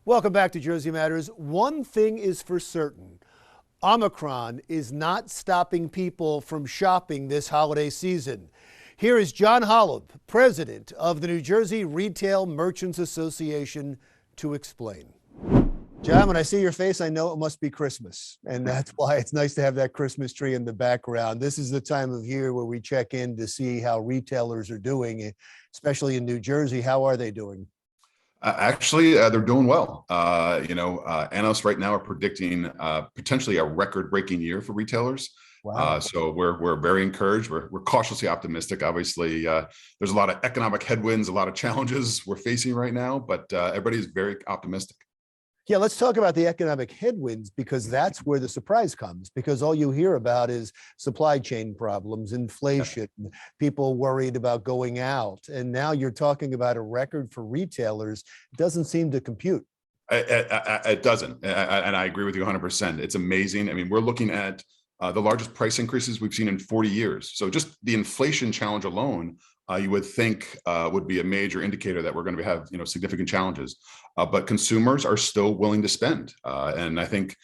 Welcome back to Jersey Matters. One thing is for certain. Omicron is not stopping people from shopping this holiday season. Here is John Holub, president of the New Jersey Retail Merchants Association, to explain. John, when I see your face, I know it must be Christmas, and that's why it's nice to have that Christmas tree in the background. This is the time of year where we check in to see how retailers are doing, especially in New Jersey. How are they doing? They're doing well. Analysts right now are predicting potentially a record-breaking year for retailers. Wow. So we're very encouraged. We're cautiously optimistic. Obviously, there's a lot of economic headwinds, a lot of challenges we're facing right now, but everybody's very optimistic. Yeah, let's talk about the economic headwinds, because that's where the surprise comes, because all you hear about is supply chain problems, inflation, people worried about going out. And now you're talking about a record for retailers. It doesn't seem to compute. It doesn't. And I agree with you 100%. It's amazing. I mean, we're looking at the largest price increases we've seen in 40 years. So just the inflation challenge alone, you would think would be a major indicator that we're going to have, significant challenges. But consumers are still willing to spend, and I think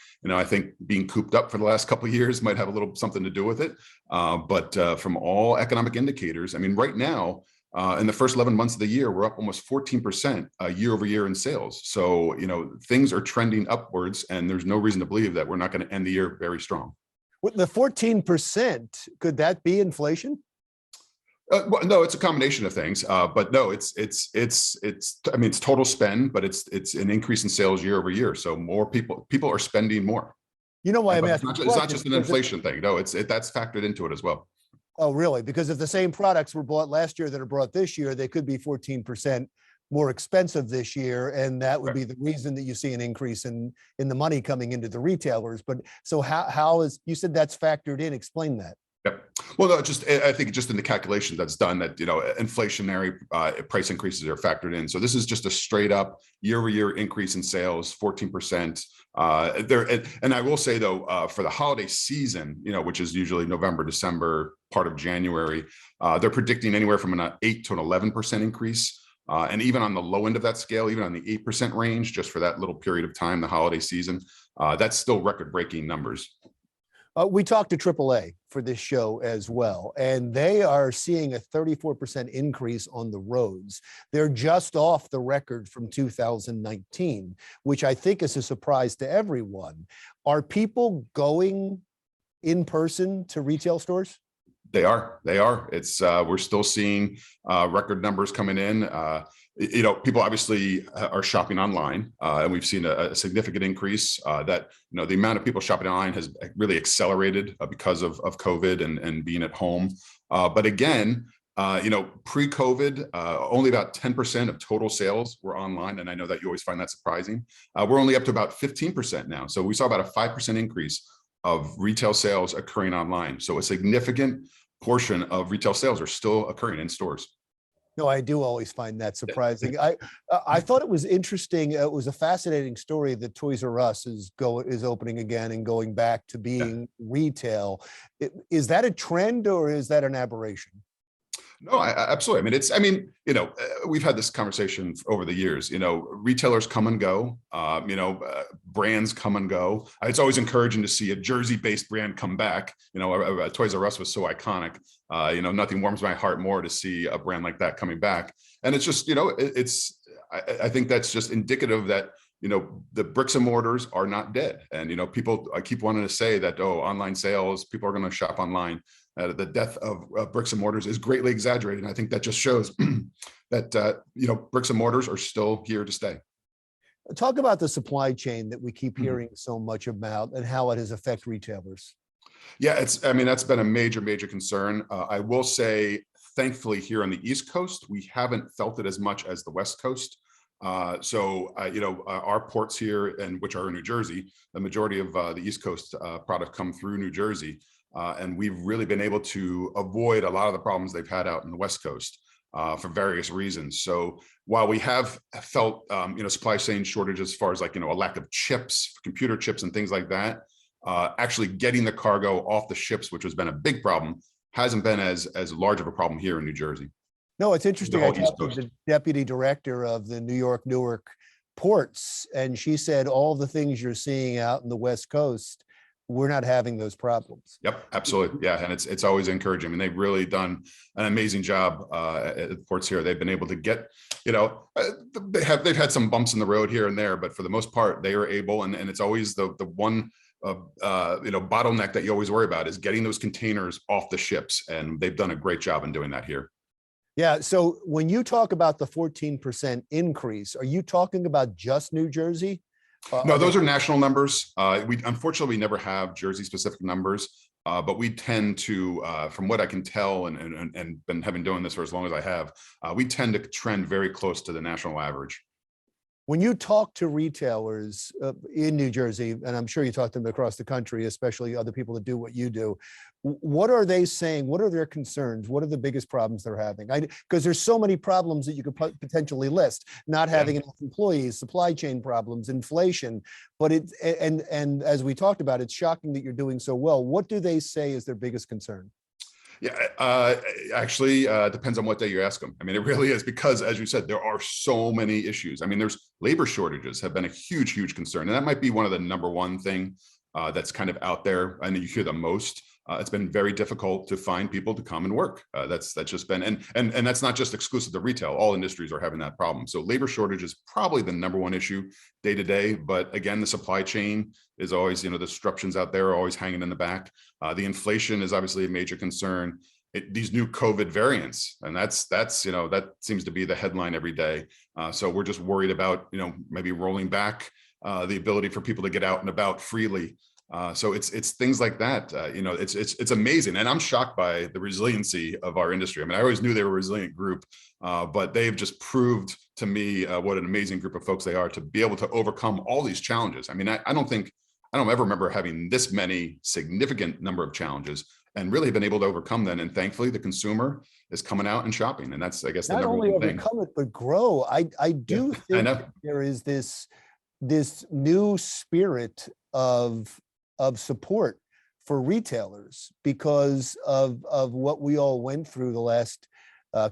being cooped up for the last couple of years might have a little something to do with it. But from all economic indicators, I mean, right now, in the first 11 months of the year, we're up almost 14% year over year in sales. So things are trending upwards, and there's no reason to believe that we're not going to end the year very strong. With the 14%, could that be inflation? Well, no, it's a combination of things, but no, it's I mean, it's total spend, but it's an increase in sales year over year. So more people are spending more. You know why I'm But asking? it's not just an inflation thing. No, that's factored into it as well. Oh, really? Because if the same products were bought last year that are bought this year, they could be 14% more expensive this year, and that would be the reason that you see an increase in the money coming into the retailers. But so how is, you said that's factored in? Explain that. Yep. Well, no, I think just in the calculation that's done that, inflationary price increases are factored in. So this is just a straight up year over year increase in sales, 14%. And I will say though, for the holiday season, which is usually November, December, part of January, they're predicting anywhere from an 8 to an 11% increase. And even on the low end of that scale, even on the 8% range, just for that little period of time, the holiday season, that's still record breaking numbers. We talked to AAA for this show as well, and they are seeing a 34% increase on the roads. They're just off the record from 2019, which I think is a surprise to everyone. Are people going in person to retail stores? They are. It's we're still seeing record numbers coming in. People obviously are shopping online, and we've seen a significant increase. That the amount of people shopping online has really accelerated because of COVID and being at home. But again, pre-COVID, only about 10% of total sales were online, and I know that you always find that surprising. We're only up to about 15% now, so we saw about a 5% increase of retail sales occurring online. So a significant portion of retail sales are still occurring in stores. No, I do always find that surprising. I thought it was interesting. It was a fascinating story that Toys R Us is opening again and going back to being retail. Is that a trend or is that an aberration? No, absolutely. We've had this conversation over the years. Retailers come and go. Brands come and go. It's always encouraging to see a Jersey-based brand come back. Toys R Us was so iconic. Nothing warms my heart more to see a brand like that coming back. And it's just, I think that's just indicative that the bricks and mortars are not dead. And people, I keep wanting to say that, online sales, people are going to shop online. The death of bricks and mortars is greatly exaggerated. And I think that just shows that bricks and mortars are still here to stay. Talk about the supply chain that we keep hearing so much about and how it has affected retailers. Yeah, that's been a major concern. I will say, thankfully, here on the East Coast, we haven't felt it as much as the West Coast. Our ports here, and which are in New Jersey, the majority of the East Coast product come through New Jersey. And we've really been able to avoid a lot of the problems they've had out in the West Coast for various reasons. So while we have felt, supply chain shortages as far as a lack of chips, computer chips and things like that, actually getting the cargo off the ships, which has been a big problem, hasn't been as large of a problem here in New Jersey. No, it's interesting. I talked to the deputy director of the New York Newark ports, and she said all the things you're seeing out in the West Coast, we're not having those problems. Yep, absolutely. Yeah, and it's always encouraging. I mean, they've really done an amazing job at the ports here. They've been able to get, they've had some bumps in the road here and there, but for the most part, they are able. And it's always the one bottleneck that you always worry about is getting those containers off the ships, and they've done a great job in doing that here. Yeah. So when you talk about the 14% increase, are you talking about just New Jersey? No, those are national numbers. We unfortunately never have Jersey specific numbers, but we tend to, from what I can tell, and been having doing this for as long as I have, we tend to trend very close to the national average. When you talk to retailers in New Jersey, and I'm sure you talk to them across the country, especially other people that do what you do, what are they saying? What are their concerns? What are the biggest problems they're having? Because there's so many problems that you could potentially list: not having enough employees, supply chain problems, inflation. But and as we talked about, it's shocking that you're doing so well. What do they say is their biggest concern? Yeah, actually, depends on what day you ask them. I mean, it really is, because as you said, there are so many issues. I mean, there's labor shortages have been a huge concern. And that might be one of the number one thing that's kind of out there. And you hear the most. It's been very difficult to find people to come and work. That's just been, and that's not just exclusive to retail. All industries are having that problem. So labor shortage is probably the number one issue day to day. But again, the supply chain is always, the disruptions out there are always hanging in the back. The inflation is obviously a major concern. These new COVID variants, and that seems to be the headline every day. So we're just worried about, maybe rolling back the ability for people to get out and about freely. So it's things like that. It's amazing, and I'm shocked by the resiliency of our industry. I mean, I always knew they were a resilient group, but they've just proved to me what an amazing group of folks they are to be able to overcome all these challenges. I mean, I don't ever remember having this many significant number of challenges, and really been able to overcome them. And thankfully, the consumer is coming out and shopping, and that's, I guess, the number one thing. Not only overcome it, but grow. I do think there is this new spirit of support for retailers because of what we all went through the last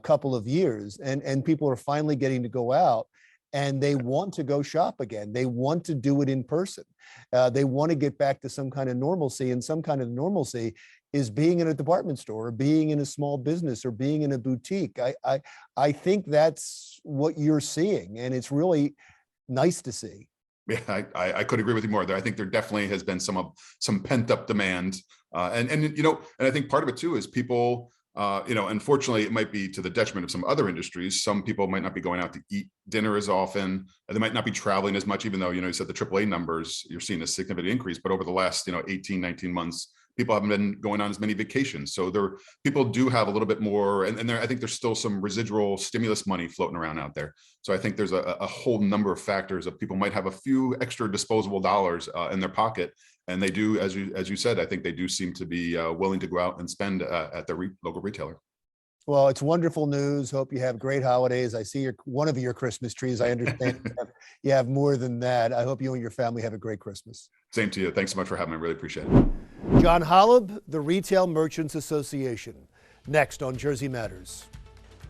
couple of years, and people are finally getting to go out, and they want to go shop again. They want to do it in person. They want to get back to some kind of normalcy, and some kind of normalcy is being in a department store, or being in a small business, or being in a boutique. I think that's what you're seeing, and it's really nice to see. Yeah, I could agree with you more there. I think there definitely has been some pent up demand, and I think part of it too is people, unfortunately, it might be to the detriment of some other industries. Some people might not be going out to eat dinner as often. They might not be traveling as much, even though, you said the AAA numbers, you're seeing a significant increase. But over the last, 18, 19 months, people haven't been going on as many vacations. So people do have a little bit more, and I think there's still some residual stimulus money floating around out there. So I think there's a whole number of factors that people might have a few extra disposable dollars in their pocket. And they do, as you said, I think they do seem to be willing to go out and spend at their local retailer. Well, it's wonderful news. Hope you have great holidays. I see one of your Christmas trees. I understand you have more than that. I hope you and your family have a great Christmas. Same to you. Thanks so much for having me. I really appreciate it. John Holub, the Retail Merchants Association. Next on Jersey Matters.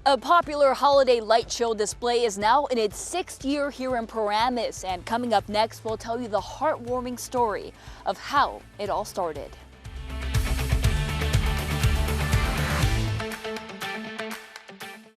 A popular holiday light show display is now in its 6th year here in Paramus. And coming up next, we'll tell you the heartwarming story of how it all started.